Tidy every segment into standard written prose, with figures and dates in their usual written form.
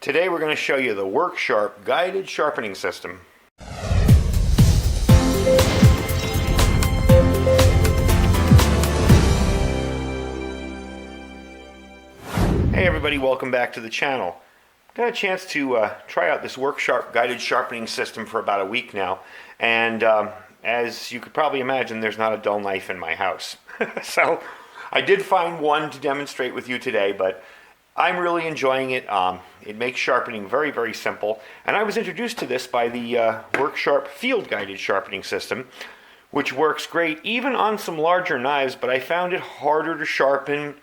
Today we're going to show you the WorkSharp guided sharpening system. Hey everybody, welcome back to the channel. Got a chance to try out this WorkSharp guided sharpening system for about a week now, and as you could probably imagine, there's not a dull knife in my house. So I did find one to demonstrate with you today, but I'm really enjoying it. It makes sharpening very, very simple. And I was introduced to this by the WorkSharp field guided sharpening system, which works great even on some larger knives, but I found it harder to sharpen,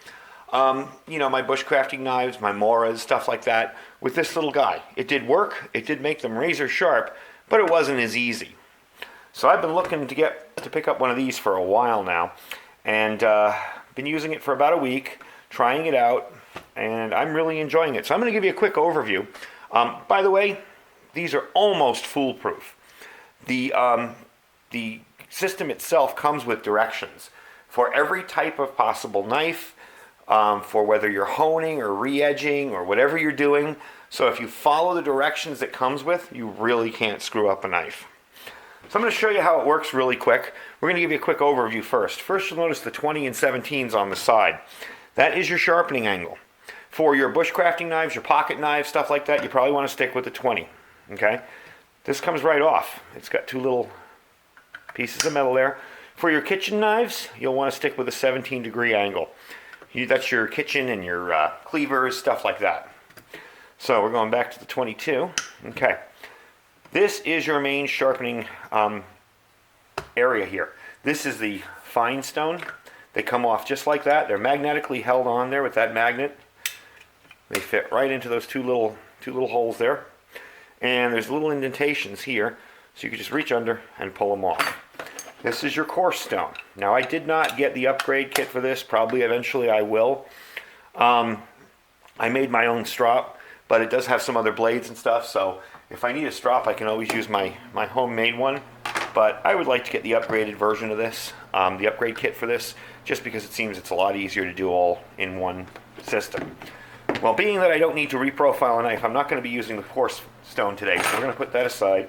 my bushcrafting knives, my moras, stuff like that, with this little guy. It did work, it did make them razor sharp, but it wasn't as easy. So I've been looking to pick up one of these for a while now, and been using it for about a week, trying it out, and I'm really enjoying it. So I'm going to give you a quick overview. By the way, these are almost foolproof. The system itself comes with directions for every type of possible knife, for whether you're honing or re-edging or whatever you're doing. So if you follow the directions it comes with, you really can't screw up a knife. So I'm going to show you how it works really quick. We're going to give you a quick overview first. First, you'll notice the 20 and 17s on the side. That is your sharpening angle. For your bushcrafting knives, your pocket knives, stuff like that, you probably want to stick with the 20. Okay? This comes right off. It's got two little pieces of metal there. For your kitchen knives, you'll want to stick with a 17-degree angle. That's your kitchen and your cleavers, stuff like that. So we're going back to the 22. Okay. This is your main sharpening area here. This is the fine stone. They come off just like that. They're magnetically held on there with that magnet. They fit right into those two little holes there. And there's little indentations here, so you can just reach under and pull them off. This is your coarse stone. Now, I did not get the upgrade kit for this. Probably eventually I will. I made my own strop, but it does have some other blades and stuff, so if I need a strop, I can always use my homemade one. But I would like to get the upgraded version of this, the upgrade kit for this, just because it seems it's a lot easier to do all in one system. Well, being that I don't need to reprofile a knife, I'm not going to be using the coarse stone today, so we're going to put that aside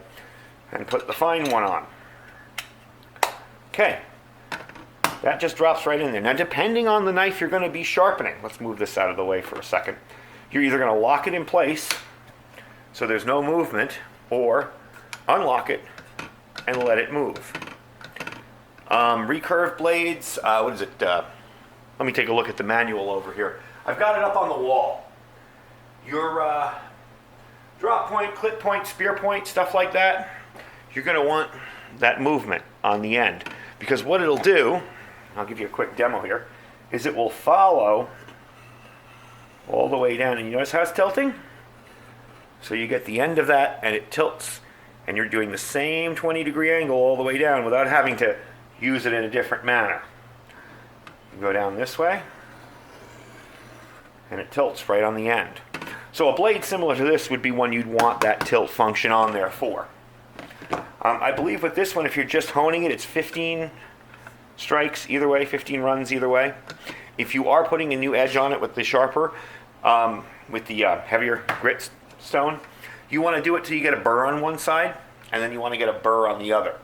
and put the fine one on. Okay, that just drops right in there. Now, depending on the knife you're going to be sharpening, let's move this out of the way for a second. You're either going to lock it in place so there's no movement, or unlock it and let it move. Recurve blades, what is it? Let me take a look at the manual over here. I've got it up on the wall. Your drop point, clip point, spear point, stuff like that, you're going to want that movement on the end. Because what it'll do, I'll give you a quick demo here, is it will follow all the way down. And you notice how it's tilting? So you get the end of that and it tilts. And you're doing the same 20-degree angle all the way down without having to use it in a different manner. You go down this way, and it tilts right on the end. So a blade similar to this would be one you'd want that tilt function on there for. I believe with this one, if you're just honing it, it's 15 strikes either way, 15 runs either way. If you are putting a new edge on it with the sharper, with the heavier grit stone, you want to do it till you get a burr on one side, and then you want to get a burr on the other.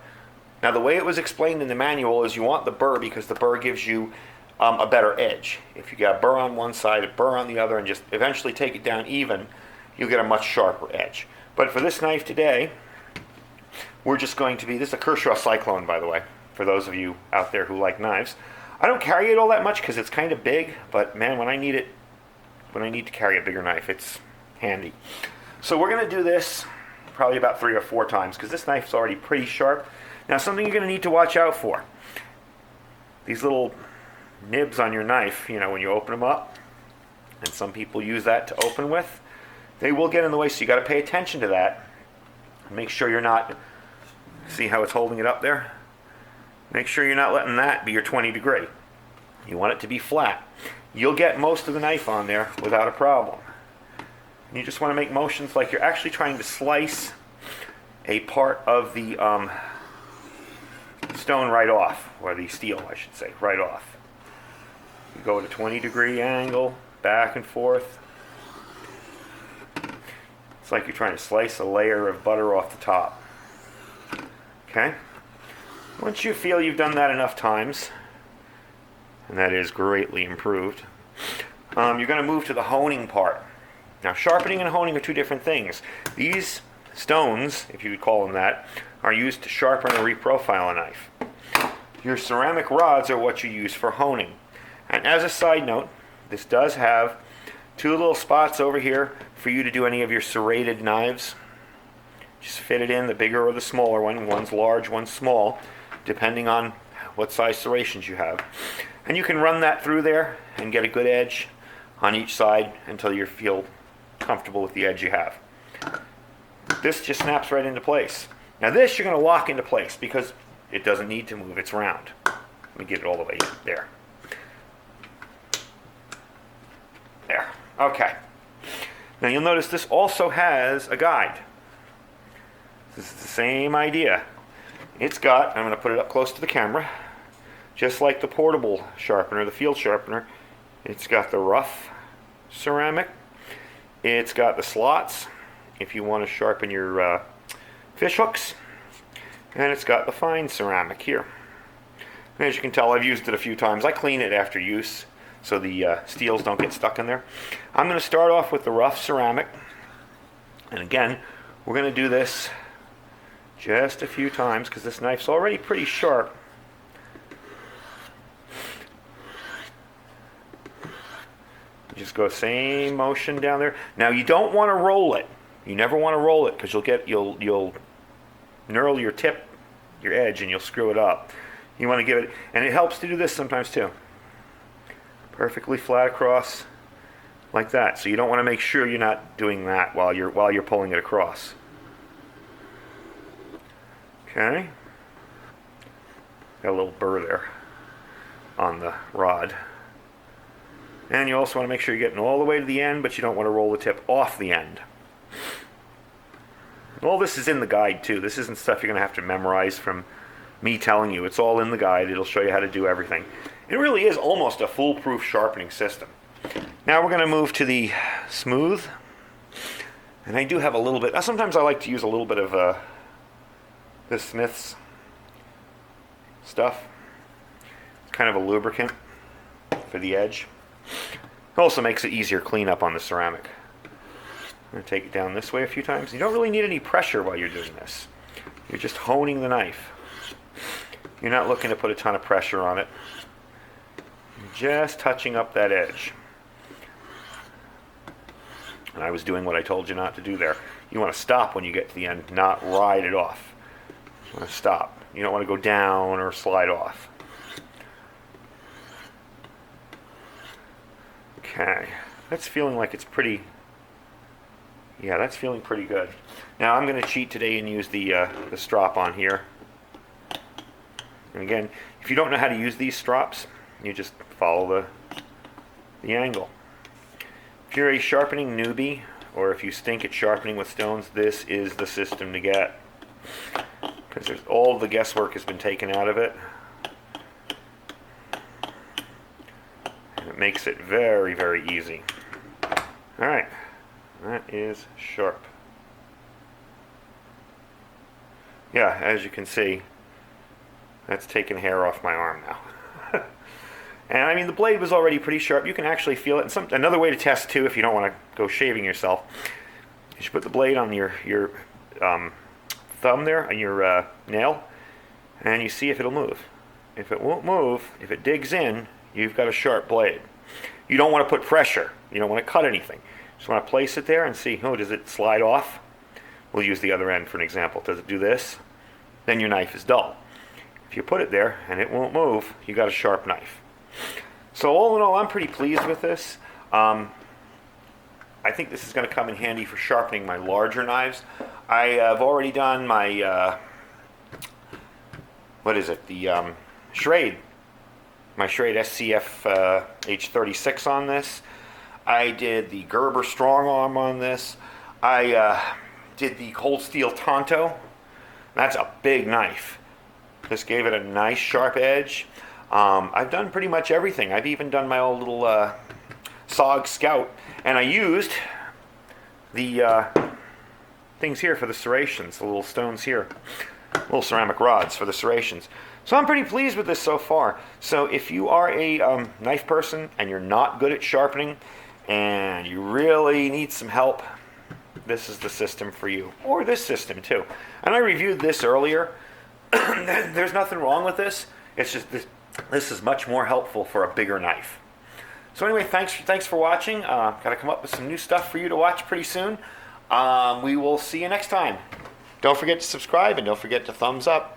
Now, the way it was explained in the manual is you want the burr because the burr gives you a better edge. If you got a burr on one side, a burr on the other, and just eventually take it down even, you'll get a much sharper edge. But for this knife today, we're just going to be, this is a Kershaw Cyclone, by the way, for those of you out there who like knives. I don't carry it all that much because it's kind of big, but man, when I need to carry a bigger knife, it's handy. So we're going to do this probably about 3 or 4 times because this knife's already pretty sharp. Now, something you're going to need to watch out for. These little nibs on your knife, when you open them up, and some people use that to open with, they will get in the way, so you got to pay attention to that. Make sure you're not, see how it's holding it up there? Make sure you're not letting that be your 20 degree. You want it to be flat. You'll get most of the knife on there without a problem. You just want to make motions like you're actually trying to slice a part of the stone right off, or the steel, I should say, right off. You go at a 20-degree angle, back and forth. It's like you're trying to slice a layer of butter off the top. Okay? Once you feel you've done that enough times, and that is greatly improved, you're going to move to the honing part. Now, sharpening and honing are two different things. These stones, if you would call them that, are used to sharpen or reprofile a knife. Your ceramic rods are what you use for honing. And as a side note, this does have two little spots over here for you to do any of your serrated knives. Just fit it in, the bigger or the smaller one. One's large, one's small, depending on what size serrations you have. And you can run that through there and get a good edge on each side until you feel comfortable with the edge you have. This just snaps right into place. Now this you're going to lock into place because it doesn't need to move, it's round. Let me get it all the way there. There. Okay. Now you'll notice this also has a guide. This is the same idea. It's got, I'm going to put it up close to the camera, just like the portable sharpener, the field sharpener, it's got the rough ceramic. It's got the slots if you want to sharpen your fish hooks. And it's got the fine ceramic here. And as you can tell, I've used it a few times. I clean it after use so the steels don't get stuck in there. I'm going to start off with the rough ceramic. And again, we're going to do this just a few times because this knife's already pretty sharp. Just go same motion down there. Now you don't want to roll it. You never want to roll it because you'll knurl your tip, your edge, and you'll screw it up. You want to give it, and it helps to do this sometimes too. Perfectly flat across, like that. So you don't want to make sure you're not doing that while you're pulling it across. Okay. Got a little burr there on the rod. And you also want to make sure you're getting all the way to the end, but you don't want to roll the tip off the end. All this is in the guide too. This isn't stuff you're going to have to memorize from me telling you. It's all in the guide. It'll show you how to do everything. It really is almost a foolproof sharpening system. Now we're going to move to the smooth. And I do have a little bit. Sometimes I like to use a little bit of this Smith's stuff. It's kind of a lubricant for the edge. It also makes it easier clean up on the ceramic. I'm going to take it down this way a few times. You don't really need any pressure while you're doing this. You're just honing the knife. You're not looking to put a ton of pressure on it. You're just touching up that edge. And I was doing what I told you not to do there. You want to stop when you get to the end, not ride it off. You want to stop. You don't want to go down or slide off. Okay, that's feeling like it's pretty, yeah, that's feeling pretty good. Now I'm going to cheat today and use the strop on here. And again, if you don't know how to use these strops, you just follow the angle. If you're a sharpening newbie, or if you stink at sharpening with stones, this is the system to get. Because all the guesswork has been taken out of it. It makes it very, very easy. Alright, that is sharp. Yeah, as you can see, that's taken hair off my arm now. And I mean, the blade was already pretty sharp. You can actually feel it. And another way to test too, if you don't want to go shaving yourself, is you put the blade on your thumb there, on your nail, and you see if it'll move. If it won't move, if it digs in, you've got a sharp blade. You don't want to put pressure. You don't want to cut anything. You just want to place it there and see, oh, does it slide off? We'll use the other end for an example. Does it do this? Then your knife is dull. If you put it there and it won't move, you got a sharp knife. So all in all, I'm pretty pleased with this. I think this is going to come in handy for sharpening my larger knives. I have already done my, what is it, the Schrade. My Schrade SCF H36 on this. I did the Gerber strong arm on this. I did the cold steel Tonto. That's a big knife. This gave it a nice sharp edge. I've done pretty much everything. I've even done my old little SOG Scout, and I used the things here for the serrations, the little stones here, little ceramic rods for the serrations. So I'm pretty pleased with this so far. So if you are a knife person and you're not good at sharpening and you really need some help, this is the system for you. Or this system too. And I reviewed this earlier. There's nothing wrong with this. It's just this is much more helpful for a bigger knife. So anyway, thanks for watching. Got to come up with some new stuff for you to watch pretty soon. We will see you next time. Don't forget to subscribe and don't forget to thumbs up.